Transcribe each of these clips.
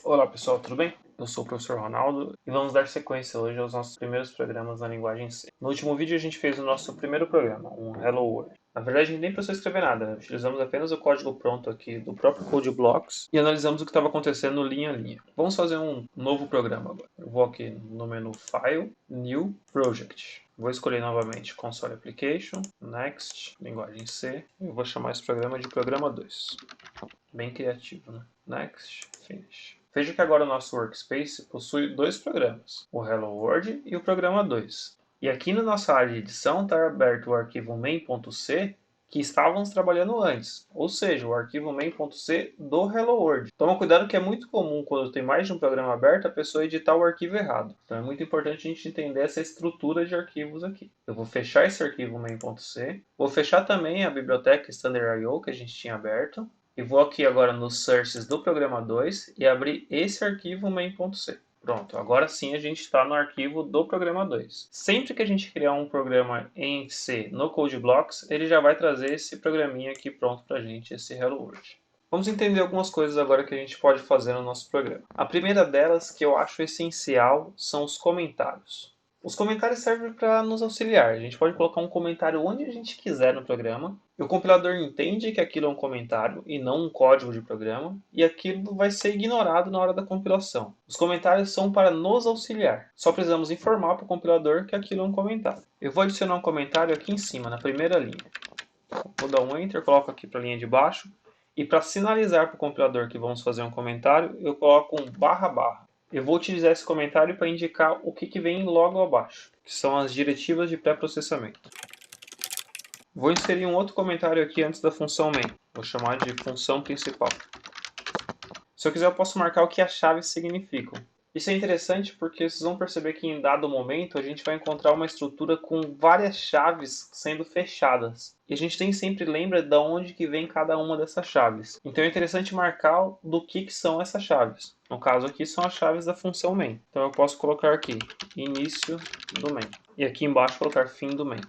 Olá pessoal, tudo bem? Eu sou o professor Ronaldo e vamos dar sequência hoje aos nossos primeiros programas na linguagem C. No último vídeo a gente fez o nosso primeiro programa, um Hello World. Na verdade a gente nem precisou escrever nada, utilizamos apenas o código pronto aqui do próprio CodeBlocks e analisamos o que estava acontecendo linha a linha. Vamos fazer um novo programa agora. Eu vou aqui no menu File, New Project. Vou escolher novamente Console Application, Next, linguagem C. Eu vou chamar esse programa de programa 2. Bem criativo, né? Next, Finish. Veja que agora o nosso Workspace possui dois programas, o Hello World e o programa 2. E aqui na nossa área de edição está aberto o arquivo main.c que estávamos trabalhando antes, ou seja, o arquivo main.c do Hello World. Toma cuidado que é muito comum quando tem mais de um programa aberto a pessoa editar o arquivo errado. Então é muito importante a gente entender essa estrutura de arquivos aqui. Eu vou fechar esse arquivo main.c, vou fechar também a biblioteca standard.io que a gente tinha aberto, e vou aqui agora nos sources do programa 2 e abrir esse arquivo main.c. Pronto, agora sim a gente está no arquivo do programa 2. Sempre que a gente criar um programa em C no CodeBlocks, ele já vai trazer esse programinha aqui pronto para a gente, esse Hello World. Vamos entender algumas coisas agora que a gente pode fazer no nosso programa. A primeira delas, que eu acho essencial, são os comentários. Os comentários servem para nos auxiliar. A gente pode colocar um comentário onde a gente quiser no programa, e o compilador entende que aquilo é um comentário e não um código de programa, e aquilo vai ser ignorado na hora da compilação. Os comentários são para nos auxiliar. Só precisamos informar para o compilador que aquilo é um comentário. Eu vou adicionar um comentário aqui em cima, na primeira linha. Vou dar um Enter, coloco aqui para a linha de baixo. E para sinalizar para o compilador que vamos fazer um comentário, eu coloco um barra barra. Eu vou utilizar esse comentário para indicar o que vem logo abaixo, que são as diretivas de pré-processamento. Vou inserir um outro comentário aqui antes da função main. Vou chamar de função principal. Se eu quiser, eu posso marcar o que as chaves significam. Isso é interessante porque vocês vão perceber que em dado momento a gente vai encontrar uma estrutura com várias chaves sendo fechadas. E a gente nem sempre lembra de onde que vem cada uma dessas chaves. Então é interessante marcar do que são essas chaves. No caso aqui são as chaves da função main. Então eu posso colocar aqui início do main. E aqui embaixo colocar fim do main.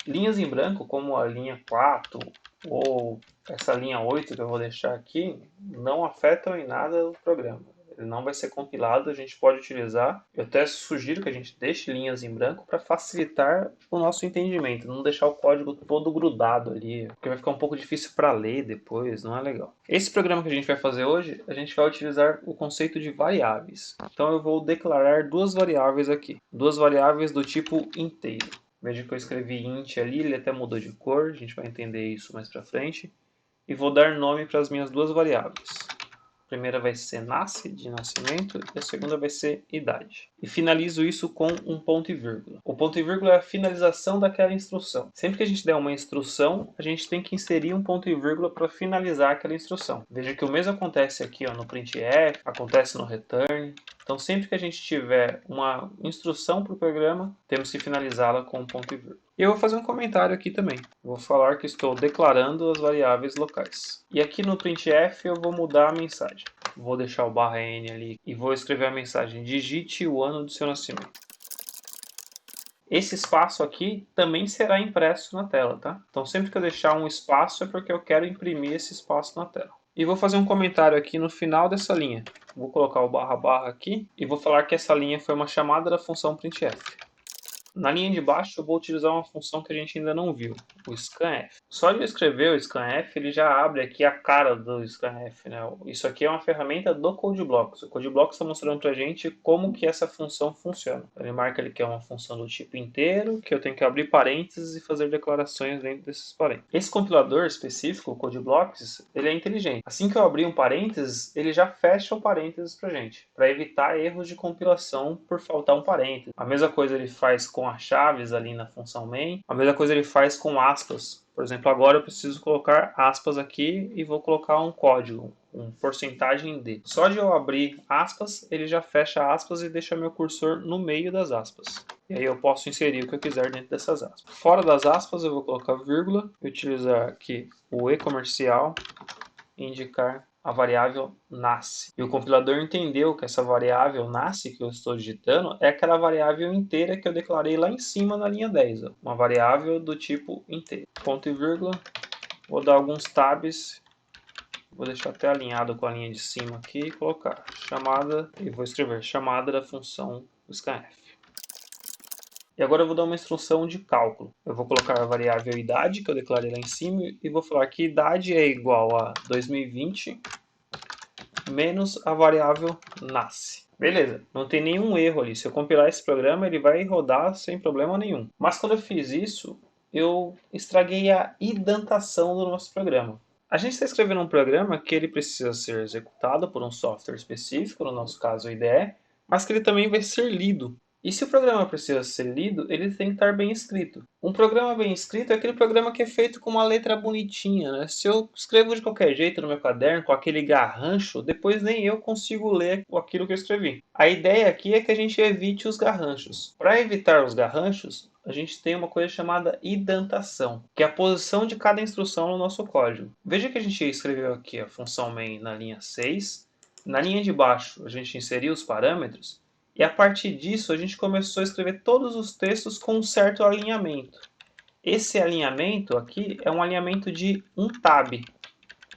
Linhas em branco, como a linha 4 ou essa linha 8 que eu vou deixar aqui, não afetam em nada o programa. Ele não vai ser compilado, a gente pode utilizar. Eu até sugiro que a gente deixe linhas em branco para facilitar o nosso entendimento, não deixar o código todo grudado ali, porque vai ficar um pouco difícil para ler depois, não é legal. Esse programa que a gente vai fazer hoje, a gente vai utilizar o conceito de variáveis. Então eu vou declarar duas variáveis aqui, duas variáveis do tipo inteiro. Veja que eu escrevi int ali, ele até mudou de cor, a gente vai entender isso mais para frente. E vou dar nome para as minhas duas variáveis. A primeira vai ser nasce, de nascimento, e a segunda vai ser idade. E finalizo isso com um ponto e vírgula. O ponto e vírgula é a finalização daquela instrução. Sempre que a gente der uma instrução, a gente tem que inserir um ponto e vírgula para finalizar aquela instrução. Veja que o mesmo acontece aqui no printf, acontece no return. Então sempre que a gente tiver uma instrução para o programa, temos que finalizá-la com um ponto e vírgula. E eu vou fazer um comentário aqui também. Vou falar que estou declarando as variáveis locais. E aqui no printf eu vou mudar a mensagem. Vou deixar o barra n ali e vou escrever a mensagem: digite o ano do seu nascimento. Esse espaço aqui também será impresso na tela, tá? Então sempre que eu deixar um espaço é porque eu quero imprimir esse espaço na tela. E vou fazer um comentário aqui no final dessa linha. Vou colocar o barra barra aqui e vou falar que essa linha foi uma chamada da função printf. Na linha de baixo eu vou utilizar uma função que a gente ainda não viu, o scanf. Só de eu escrever o scanf, ele já abre aqui a cara do scanf, né? Isso aqui é uma ferramenta do CodeBlocks. O CodeBlocks está mostrando para a gente como que essa função funciona. Ele marca ali que é uma função do tipo inteiro, que eu tenho que abrir parênteses e fazer declarações dentro desses parênteses. Esse compilador específico, o CodeBlocks, ele é inteligente. Assim que eu abrir um parênteses, ele já fecha o parênteses para a gente, para evitar erros de compilação por faltar um parênteses. A mesma coisa ele faz com as chaves ali na função main. A mesma coisa ele faz com aspas. Por exemplo, agora eu preciso colocar aspas aqui e vou colocar um código, um porcentagem de. Só de eu abrir aspas, ele já fecha aspas e deixa meu cursor no meio das aspas. E aí eu posso inserir o que eu quiser dentro dessas aspas. Fora das aspas eu vou colocar vírgula, utilizar aqui o e-comercial e indicar a variável nasce. E o compilador entendeu que essa variável nasce que eu estou digitando é aquela variável inteira que eu declarei lá em cima na linha 10. Ó. Uma variável do tipo inteiro. Ponto e vírgula. Vou dar alguns tabs Vou deixar até alinhado com a linha de cima aqui e colocar chamada, e vou escrever chamada da função scanf. E agora eu vou dar uma instrução de cálculo. Eu vou colocar a variável idade, que eu declarei lá em cima, e vou falar que idade é igual a 2020 menos a variável nasce. Beleza, não tem nenhum erro ali. Se eu compilar esse programa, ele vai rodar sem problema nenhum. Mas quando eu fiz isso, eu estraguei a indentação do nosso programa. A gente está escrevendo um programa que ele precisa ser executado por um software específico, no nosso caso o IDE, mas que ele também vai ser lido. E se o programa precisa ser lido, ele tem que estar bem escrito. Um programa bem escrito é aquele programa que é feito com uma letra bonitinha, né? Se eu escrevo de qualquer jeito no meu caderno, com aquele garrancho, depois nem eu consigo ler aquilo que eu escrevi. A ideia aqui é que a gente evite os garranchos. Para evitar os garranchos, a gente tem uma coisa chamada indentação, que é a posição de cada instrução no nosso código. Veja que a gente escreveu aqui a função main na linha 6. Na linha de baixo, a gente inseriu os parâmetros. E a partir disso, a gente começou a escrever todos os textos com um certo alinhamento. Esse alinhamento aqui é um alinhamento de um tab.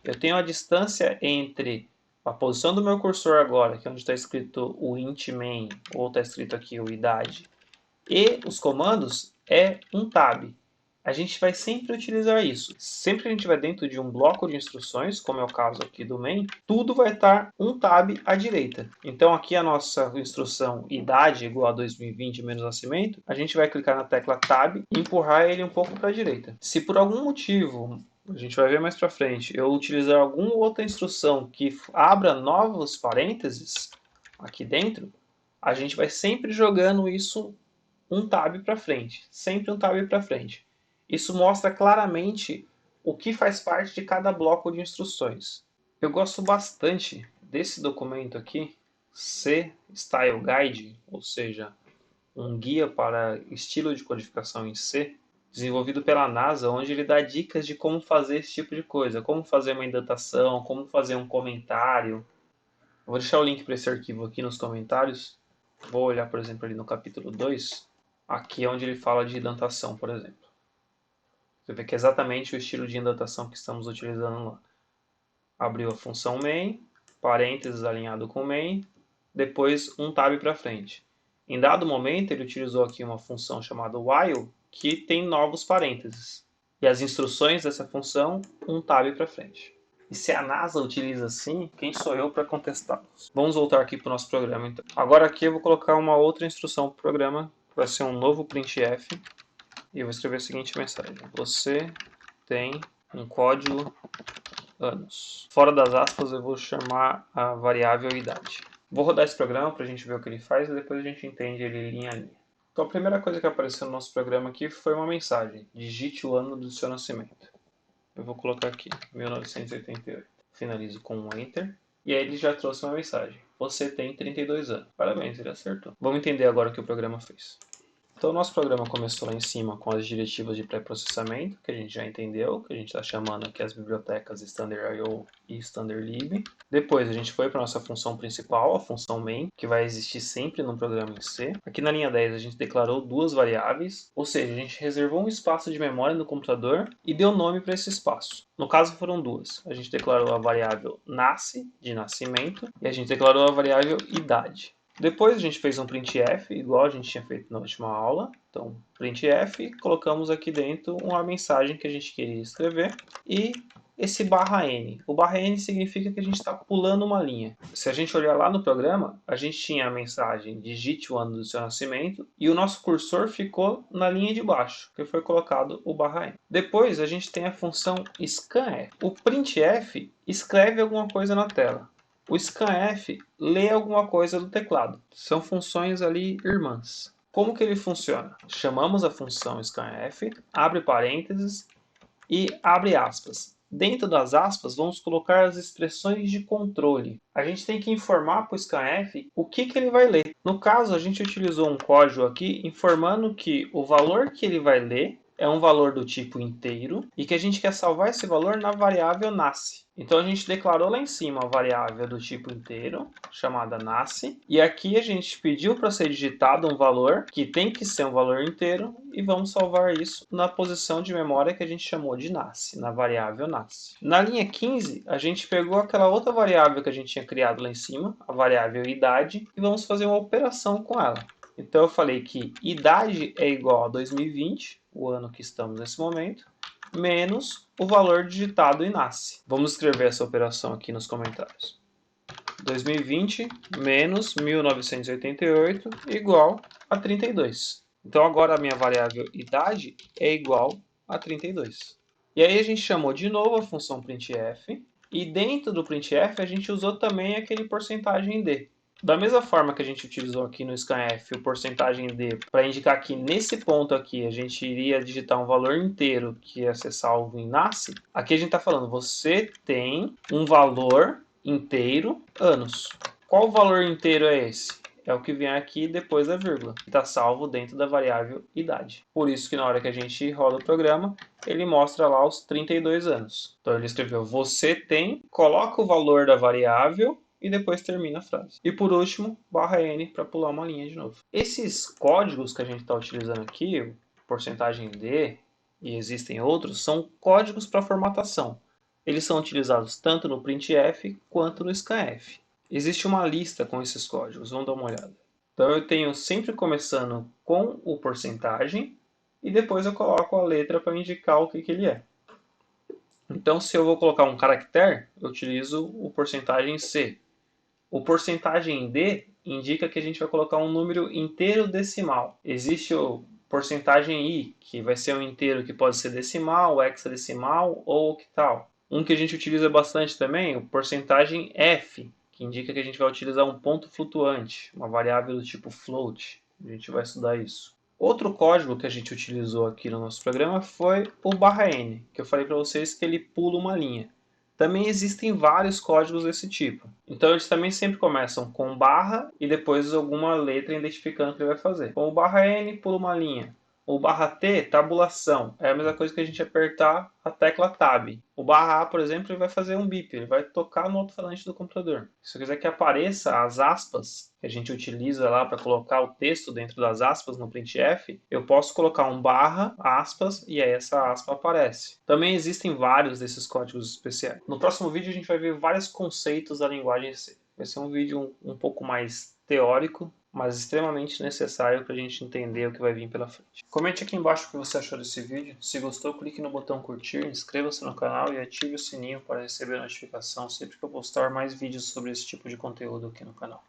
Eu tenho a distância entre a posição do meu cursor agora, que é onde está escrito o int main, ou está escrito aqui o idade, e os comandos é um tab. A gente vai sempre utilizar isso. Sempre que a gente estiver dentro de um bloco de instruções, como é o caso aqui do main, tudo vai estar um tab à direita. Então aqui a nossa instrução idade igual a 2020 menos nascimento, a gente vai clicar na tecla tab e empurrar ele um pouco para a direita. Se por algum motivo, a gente vai ver mais para frente, eu utilizar alguma outra instrução que abra novos parênteses aqui dentro, a gente vai sempre jogando isso um tab para frente, sempre um tab para frente. Isso mostra claramente o que faz parte de cada bloco de instruções. Eu gosto bastante desse documento aqui, C Style Guide, ou seja, um guia para estilo de codificação em C, desenvolvido pela NASA, onde ele dá dicas de como fazer esse tipo de coisa, como fazer uma indentação, como fazer um comentário. Eu vou deixar o link para esse arquivo aqui nos comentários. Vou olhar, por exemplo, ali no capítulo 2, aqui é onde ele fala de indentação, por exemplo. Você vê que é exatamente o estilo de indentação que estamos utilizando lá. Abriu a função main, parênteses alinhado com main, depois um tab para frente. Em dado momento, ele utilizou aqui uma função chamada while, que tem novos parênteses. E as instruções dessa função, um tab para frente. E se a NASA utiliza assim, quem sou eu para contestá-los? Vamos voltar aqui para o nosso programa, então. Agora aqui eu vou colocar uma outra instrução para o programa, que vai ser um novo printf. E eu vou escrever a seguinte mensagem: você tem um código anos. Fora das aspas eu vou chamar a variável idade. Vou rodar esse programa para a gente ver o que ele faz e depois a gente entende ele linha a linha. Então a primeira coisa que apareceu no nosso programa aqui foi uma mensagem: digite o ano do seu nascimento. Eu vou colocar aqui 1988. Finalizo com um Enter. E aí ele já trouxe uma mensagem: você tem 32 anos. Parabéns, ele acertou. Vamos entender agora o que o programa fez. Então, o nosso programa começou lá em cima com as diretivas de pré-processamento, que a gente já entendeu, que a gente está chamando aqui as bibliotecas Standard.io e Standard.lib. Depois, a gente foi para a nossa função principal, a função main, que vai existir sempre no programa em C. Aqui na linha 10, a gente declarou duas variáveis, ou seja, a gente reservou um espaço de memória no computador e deu nome para esse espaço. No caso, foram duas. A gente declarou a variável nasce, de nascimento, e a gente declarou a variável idade. Depois a gente fez um printf, igual a gente tinha feito na última aula. Então, printf, colocamos aqui dentro uma mensagem que a gente queria escrever e esse /n. O /n significa que a gente está pulando uma linha. Se a gente olhar lá no programa, a gente tinha a mensagem digite o ano do seu nascimento e o nosso cursor ficou na linha de baixo, que foi colocado o /n. Depois a gente tem a função scanf. O printf escreve alguma coisa na tela. O scanf lê alguma coisa do teclado. São funções ali irmãs. Como que ele funciona? Chamamos a função scanf, abre parênteses e abre aspas. Dentro das aspas, vamos colocar as expressões de controle. A gente tem que informar para o scanf o que ele vai ler. No caso, a gente utilizou um código aqui informando que o valor que ele vai ler é um valor do tipo inteiro e que a gente quer salvar esse valor na variável nasce. Então a gente declarou lá em cima a variável do tipo inteiro, chamada nasce, e aqui a gente pediu para ser digitado um valor que tem que ser um valor inteiro e vamos salvar isso na posição de memória que a gente chamou de nasce, na variável nasce. Na linha 15, a gente pegou aquela outra variável que a gente tinha criado lá em cima, a variável idade, e vamos fazer uma operação com ela. Então eu falei que idade é igual a 2020, o ano que estamos nesse momento, menos o valor digitado em nasce. Vamos escrever essa operação aqui nos comentários. 2020 menos 1988 igual a 32. Então agora a minha variável idade é igual a 32. E aí a gente chamou de novo a função printf, e dentro do printf a gente usou também aquele porcentagem d. Da mesma forma que a gente utilizou aqui no scanf o porcentagem d para indicar que nesse ponto aqui a gente iria digitar um valor inteiro que ia ser salvo em nasce, aqui a gente está falando, você tem um valor inteiro anos. Qual o valor inteiro é esse? É o que vem aqui depois da vírgula, que está salvo dentro da variável idade. Por isso que na hora que a gente roda o programa, ele mostra lá os 32 anos. Então ele escreveu, você tem, coloca o valor da variável e depois termina a frase. E por último, /n para pular uma linha de novo. Esses códigos que a gente está utilizando aqui, porcentagem D, e existem outros, são códigos para formatação. Eles são utilizados tanto no printf quanto no scanf. Existe uma lista com esses códigos, vamos dar uma olhada. Então eu tenho sempre começando com o porcentagem e depois eu coloco a letra para indicar o que ele é. Então se eu vou colocar um caractere, eu utilizo o porcentagem C. O porcentagem D indica que a gente vai colocar um número inteiro decimal. Existe o porcentagem I, que vai ser um inteiro que pode ser decimal, hexadecimal ou octal. Um que a gente utiliza bastante também, o porcentagem F, que indica que a gente vai utilizar um ponto flutuante, uma variável do tipo float. A gente vai estudar isso. Outro código que a gente utilizou aqui no nosso programa foi o /n, que eu falei para vocês que ele pula uma linha. Também existem vários códigos desse tipo. Então eles também sempre começam com barra e depois alguma letra identificando o que ele vai fazer. Com o /n, pula uma linha. O /t, tabulação. É a mesma coisa que a gente apertar a tecla Tab. O /a, por exemplo, ele vai fazer um bip, ele vai tocar no alto-falante do computador. Se eu quiser que apareça as aspas que a gente utiliza lá para colocar o texto dentro das aspas no printf, eu posso colocar um barra, aspas, e aí essa aspa aparece. Também existem vários desses códigos especiais. No próximo vídeo a gente vai ver vários conceitos da linguagem C. Vai ser um vídeo um pouco mais teórico, mas extremamente necessário para a gente entender o que vai vir pela frente. Comente aqui embaixo o que você achou desse vídeo. Se gostou, clique no botão curtir, inscreva-se no canal e ative o sininho para receber a notificação sempre que eu postar mais vídeos sobre esse tipo de conteúdo aqui no canal.